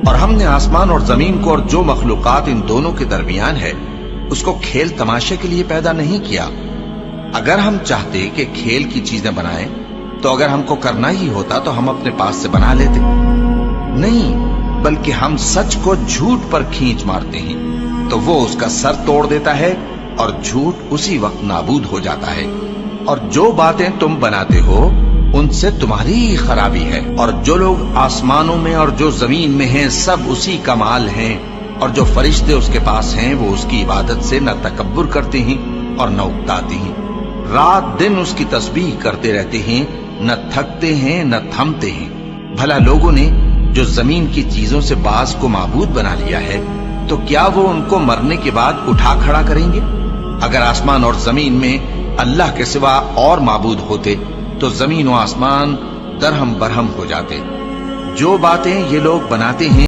اور ہم نے آسمان اور زمین کو اور جو مخلوقات ان دونوں کے درمیان ہے اس کو کھیل تماشے کے لیے پیدا نہیں کیا۔ اگر ہم چاہتے کہ کھیل کی چیزیں بنائیں تو اگر ہم کو کرنا ہی ہوتا تو ہم اپنے پاس سے بنا لیتے، نہیں بلکہ ہم سچ کو جھوٹ پر کھینچ مارتے ہیں تو وہ اس کا سر توڑ دیتا ہے اور جھوٹ اسی وقت نابود ہو جاتا ہے۔ اور جو باتیں تم بناتے ہو ان سے تمہاری ہی خرابی ہے، اور جو لوگ آسمانوں میں اور جو زمین میں ہیں سب اسی کا مال ہیں، اور جو فرشتے اس کے پاس ہیں وہ اس کی عبادت سے نہ تکبر کرتے ہیں اور نہ اکتاتے ہیں، رات دن اس کی تسبیح کرتے رہتے ہیں، نہ تھکتے ہیں نہ تھمتے ہیں۔ بھلا لوگوں نے جو زمین کی چیزوں سے بعض کو معبود بنا لیا ہے تو کیا وہ ان کو مرنے کے بعد اٹھا کھڑا کریں گے؟ اگر آسمان اور زمین میں اللہ کے سوا اور معبود ہوتے تو زمین و آسمان درہم برہم ہو جاتے۔ جو باتیں یہ لوگ بناتے ہیں